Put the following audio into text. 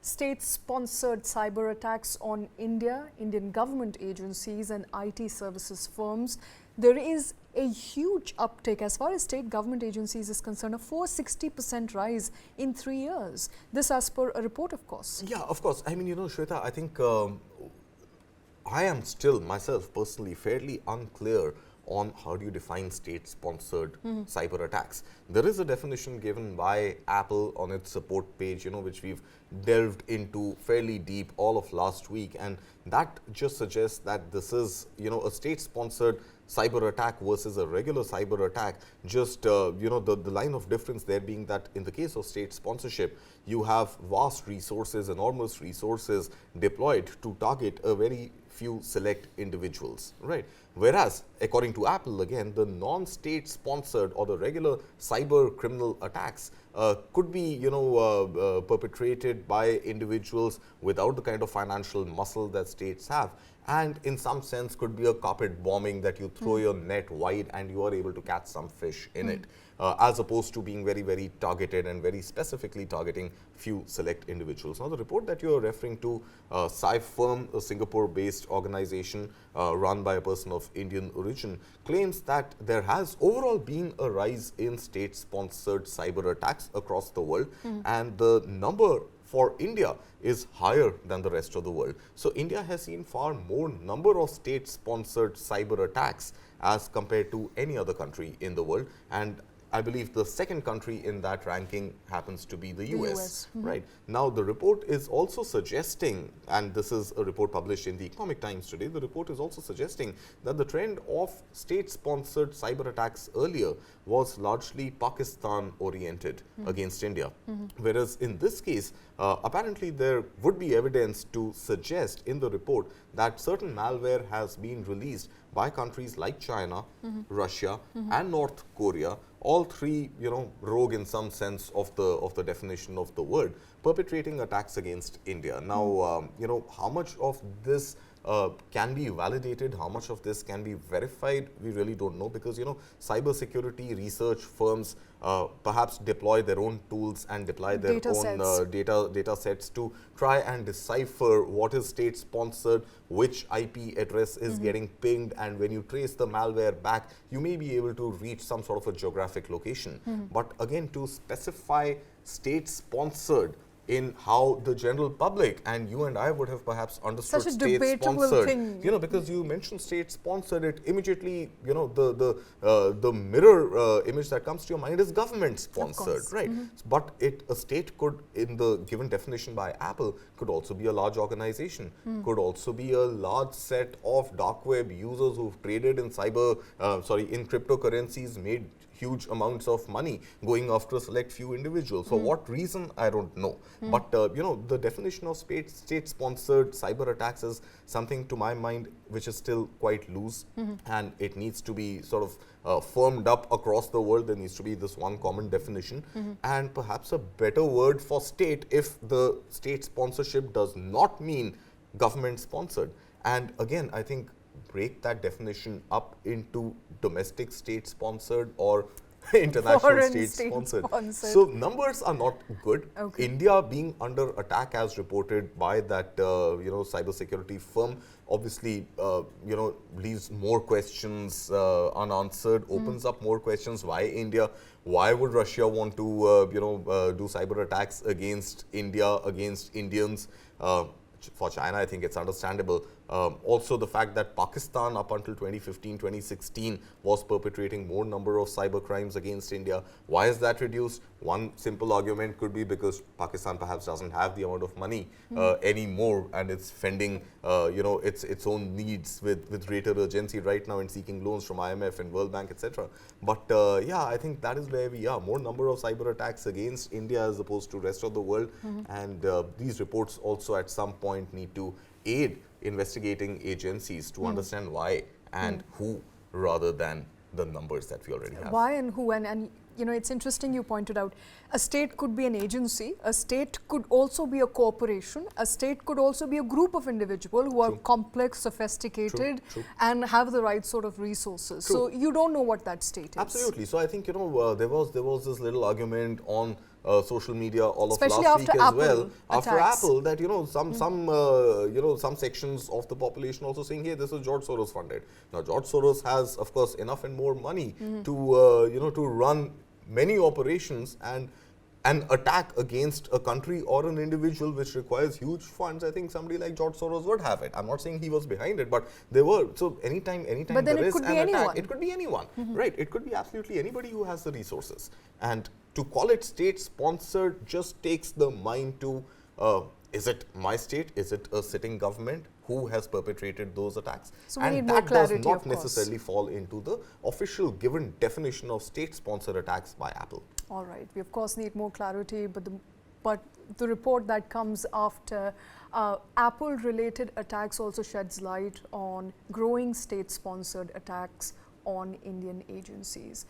state-sponsored cyber attacks on India, Indian government agencies and IT services firms. There is a huge uptick as far as state government agencies is concerned, a 460% rise in 3 years. This as per a report, of course. Yeah, of course. I mean, Shweta, I think I am still myself personally fairly unclear on how do you define state-sponsored cyber attacks. There is a definition given by Apple on its support page, which we've delved into fairly deep all of last week, and that just suggests that this is, a state-sponsored cyber attack versus a regular cyber attack. Just, the line of difference there being that in the case of state sponsorship, you have vast resources, enormous resources deployed to target a very few select individuals, right? Whereas, according to Apple, again, the non-state sponsored or the regular cyber criminal attacks could be, perpetrated by individuals without the kind of financial muscle that states have, and in some sense could be a carpet bombing that you throw your net wide and you are able to catch some fish in it, as opposed to being very, very targeted and very specifically targeting few select individuals. Now, the report that you are referring to, Cyfirm, a Singapore-based organization run by a person of Indian origin, claims that there has overall been a rise in state-sponsored cyber attacks across the world, and the number for India is higher than the rest of the world. So, India has seen far more number of state-sponsored cyber attacks as compared to any other country in the world, and I believe the second country in that ranking happens to be the US. Right. Now, the report is also suggesting, and this is a report published in the Economic Times today, the report is also suggesting that the trend of state-sponsored cyber attacks earlier was largely Pakistan-oriented against India. Whereas in this case, apparently there would be evidence to suggest in the report that certain malware has been released by countries like China, Russia and North Korea, all three, rogue in some sense of the definition of the word, perpetrating attacks against India. Now, how much of this can be validated, how much of this can be verified, we really don't know, because cyber security research firms perhaps deploy their own tools and deploy their own data sets to try and decipher what is state sponsored, which IP address is getting pinged, and when you trace the malware back, you may be able to reach some sort of a geographic location. But again, to specify state sponsored in how the general public and you and I would have perhaps understood state-sponsored, because you mentioned state-sponsored, it immediately, the mirror image that comes to your mind is government-sponsored, right? But a state could, in the given definition by Apple, could also be a large organization, could also be a large set of dark web users who've traded in in cryptocurrencies, made huge amounts of money going after a select few individuals. For what reason, I don't know. But, the definition of state-sponsored cyber attacks is something, to my mind, which is still quite loose, and it needs to be sort of firmed up across the world. There needs to be this one common definition, and perhaps a better word for state if the state sponsorship does not mean government-sponsored. And again, I think break that definition up into domestic state-sponsored or international state-sponsored. So, numbers are not good. India being under attack as reported by that, cybersecurity firm obviously, leaves more questions unanswered, opens up more questions. Why India? Why would Russia want to, do cyber attacks against India, against Indians? For China, I think it's understandable. Also, the fact that Pakistan up until 2015, 2016 was perpetrating more number of cyber crimes against India. Why is that reduced? One simple argument could be because Pakistan perhaps doesn't have the amount of money anymore, and it's fending, its own needs with greater urgency right now and seeking loans from IMF and World Bank, etc. But yeah, I think that is where we are. More number of cyber attacks against India as opposed to rest of the world, and these reports also at some point need to aid investigating agencies to understand why and who, rather than the numbers that we already have. Why and who, and it's interesting you pointed out, a state could be an agency, a state could also be a corporation, a state could also be a group of individuals who are complex, sophisticated, and have the right sort of resources. So you don't know what that state is. Absolutely. So I think, there was this little argument on social media all Especially of last week after as well, Apple after attacks. Apple, that some sections of the population also saying, hey, this is George Soros funded. Now George Soros has, of course, enough and more money to run many operations, and an attack against a country or an individual which requires huge funds, I think somebody like George Soros would have it. I'm not saying he was behind it, but there were. So anytime But then there it is could an be attack, anyone. it could be anyone, right? It could be absolutely anybody who has the resources. And to call it state-sponsored just takes the mind to, is it my state? Is it a sitting government? Who has perpetrated those attacks? So we need and more that clarity, does not of course. necessarily fall into the official given definition of state-sponsored attacks by Apple. All right, we of course need more clarity, but the report that comes after Apple-related attacks also sheds light on growing state-sponsored attacks on Indian agencies.